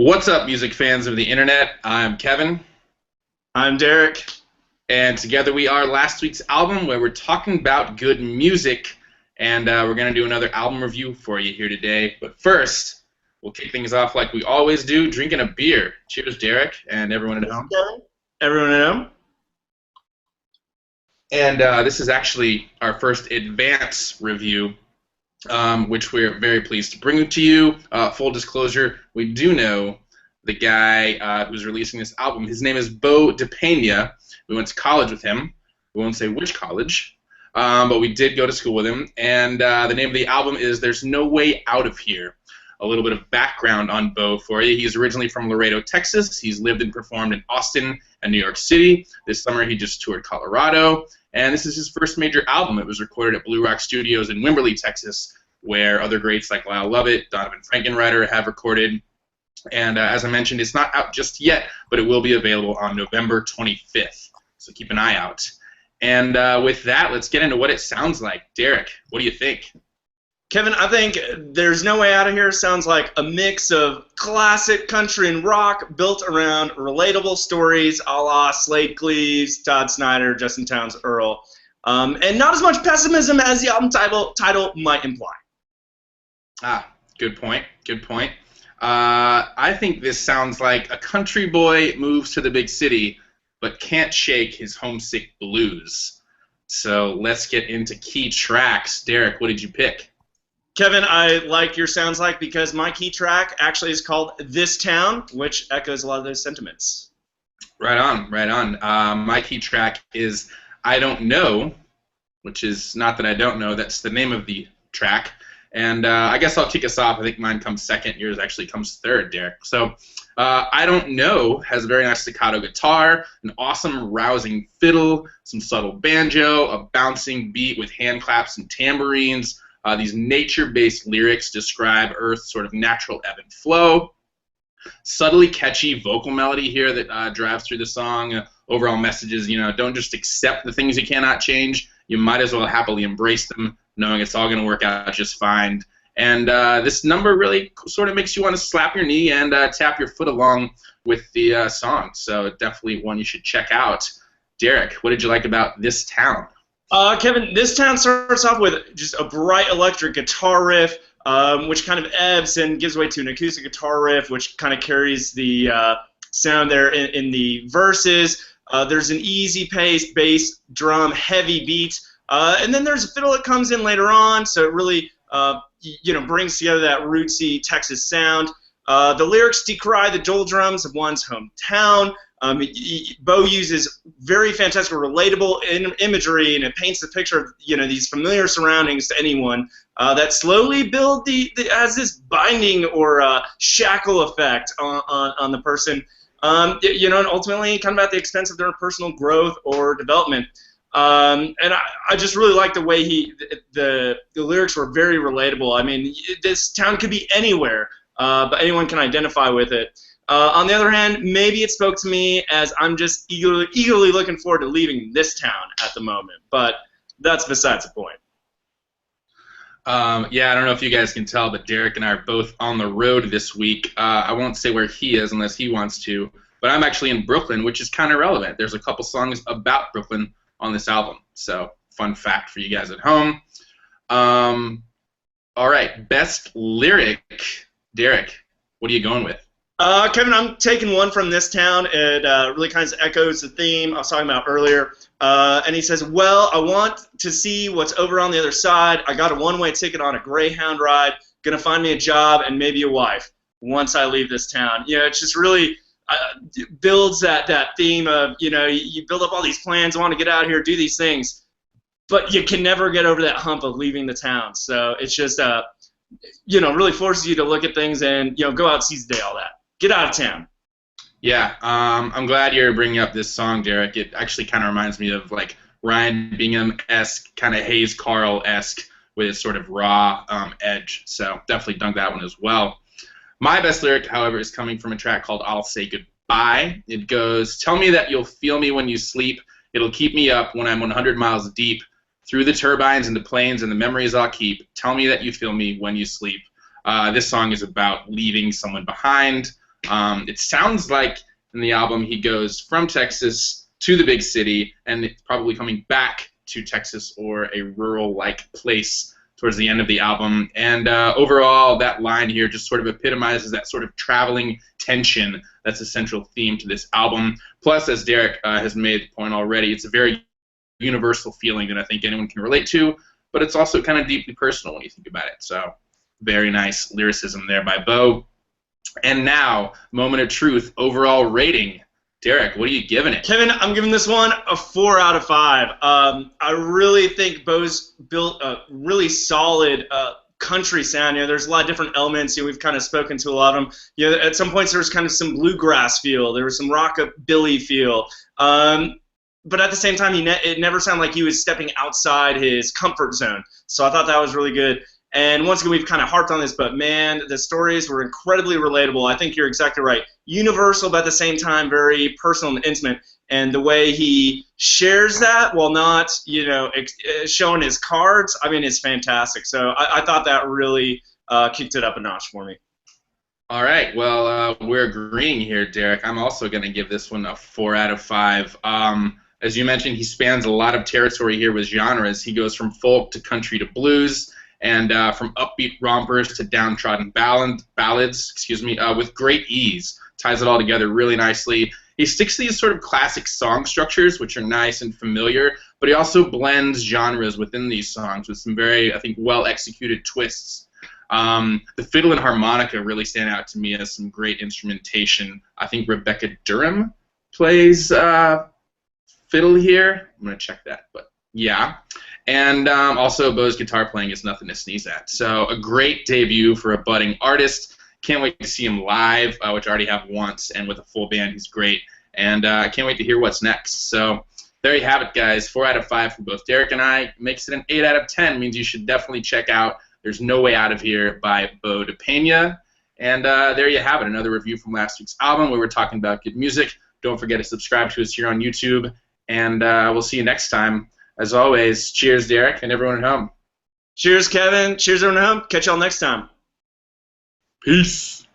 What's up, music fans of the internet? I'm Kevin, I'm Derek. and together we are last week's album where we're talking about good music, and we're going to do another album review for you here today. But first, we'll kick things off like we always do, drinking a beer. Cheers, Derek, and everyone at home. Everyone at home? And this is actually our first advance review, which we're very pleased to bring to you. Full disclosure, we do know the guy who's releasing this album. His name is Bo DePeña. We went to college with him. We won't say which college, but we did go to school with him. And the name of the album is There's No Way Out of Here. A little bit of background on Bo for you. He's originally from Laredo, Texas. He's lived and performed in Austin and New York City. This summer he just toured Colorado. And this is his first major album. It was recorded at Blue Rock Studios in Wimberley, Texas, where other greats like Lyle Lovett, Donovan Frankenreiter have recorded. And as I mentioned, it's not out just yet, but it will be available on November 25th. So keep an eye out. And with that, let's get into what it sounds like. Derek, what do you think? Kevin, I think There's No Way Out of Here sounds like a mix of classic country and rock built around relatable stories a la Slaid Cleaves, Todd Snider, Justin Townes Earle, and not as much pessimism as the album title might imply. Good point. Good point. I think this sounds like a country boy moves to the big city but can't shake his homesick blues. So let's get into key tracks. Derek, what did you pick? Kevin, I like your sounds like because my key track actually is called This Town, which echoes a lot of those sentiments. Right on, right on. My key track is I Don't Know, which is not that I don't know, that's the name of the track. And I guess I'll kick us off. I think mine comes second. Yours actually comes third, Derek. So I Don't Know has a very nice staccato guitar, an awesome rousing fiddle, some subtle banjo, a bouncing beat with hand claps and tambourines. These nature-based lyrics describe Earth's sort of natural ebb and flow. Subtly catchy vocal melody here that drives through the song. Overall messages, don't just accept the things you cannot change. You might as well happily embrace them, knowing it's all going to work out just fine. And this number really sort of makes you want to slap your knee and tap your foot along with the song. So definitely one you should check out. Derek, what did you like about This Town? Kevin, This Town starts off with just a bright electric guitar riff, which kind of ebbs and gives way to an acoustic guitar riff, which kind of carries the sound there in the verses. There's an easy-paced bass drum heavy beat, and then there's a fiddle that comes in later on, so it really brings together that rootsy Texas sound. The lyrics decry the doldrums of one's hometown. Bo uses very fantastic, relatable imagery, and it paints the picture of these familiar surroundings to anyone that slowly build as this binding or shackle effect on the person. And ultimately kind of at the expense of their personal growth or development. And I just really like the way the lyrics were very relatable. I mean, this town could be anywhere, but anyone can identify with it. On the other hand, maybe it spoke to me as I'm just eagerly looking forward to leaving this town at the moment. But that's besides the point. Yeah, I don't know if you guys can tell, but Derek and I are both on the road this week. I won't say where he is unless he wants to, but I'm actually in Brooklyn, which is kind of relevant. There's a couple songs about Brooklyn on this album, so fun fact for you guys at home. All right, best lyric. Derek, what are you going with? Kevin, I'm taking one from This Town. It really kind of echoes the theme I was talking about earlier. And he says, well, I want to see what's over on the other side. I got a one-way ticket on a Greyhound ride. Gonna find me a job and maybe a wife once I leave this town. It just really builds that theme of, you build up all these plans, want to get out here, do these things, but you can never get over that hump of leaving the town. So it's just, really forces you to look at things and, go out, seize the day, all that. Get out of town. Yeah, I'm glad you're bringing up this song, Derek. It actually kind of reminds me of like Ryan Bingham-esque, kind of Hayes Carl-esque with its sort of raw edge. So definitely dug that one as well. My best lyric, however, is coming from a track called I'll Say Goodbye. It goes, tell me that you'll feel me when you sleep. It'll keep me up when I'm 100 miles deep. Through the turbines and the planes and the memories I'll keep. Tell me that you feel me when you sleep. This song is about leaving someone behind. It sounds like in the album he goes from Texas to the big city, and it's probably coming back to Texas or a rural-like place towards the end of the album. And overall, that line here just sort of epitomizes that sort of traveling tension that's a central theme to this album. Plus, as Derek has made the point already, it's a very universal feeling that I think anyone can relate to, but it's also kind of deeply personal when you think about it. So very nice lyricism there by Bo. And now, moment of truth, overall rating. Derek, what are you giving it? Kevin, I'm giving this one a 4 out of 5. I really think Bo's built a really solid country sound. You know, there's a lot of different elements. You know, we've kind of spoken to a lot of them. You know, at some points there was kind of some bluegrass feel. There was some rockabilly feel. But at the same time, it never sounded like he was stepping outside his comfort zone. So I thought that was really good. And once again, we've kind of harped on this, but man, the stories were incredibly relatable. I think you're exactly right. Universal, but at the same time, very personal and intimate. And the way he shares that while not, you know, showing his cards, I mean, it's fantastic. So I thought that really kicked it up a notch for me. All right, well, we're agreeing here, Derek. I'm also going to give this one a 4 out of 5. As you mentioned, he spans a lot of territory here with genres. He goes from folk to country to blues, and from upbeat rompers to downtrodden ballads, with great ease. Ties it all together really nicely. He sticks to these sort of classic song structures, which are nice and familiar, but he also blends genres within these songs with some very, I think, well-executed twists. The fiddle and harmonica really stand out to me as some great instrumentation. I think Rebecca Durham plays fiddle here. I'm going to check that, but yeah. And also, Bo's guitar playing is nothing to sneeze at. So a great debut for a budding artist. Can't wait to see him live, which I already have once, and with a full band, he's great. And I can't wait to hear what's next. So there you have it, guys. 4 out of 5 for both Derek and I. Makes it an 8 out of 10. Means you should definitely check out There's No Way Out of Here by Bo DePeña. And there you have it, another review from last week's album where we're talking about good music. Don't forget to subscribe to us here on YouTube. And we'll see you next time. As always, cheers, Derek, and everyone at home. Cheers, Kevin. Cheers, everyone at home. Catch y'all next time. Peace.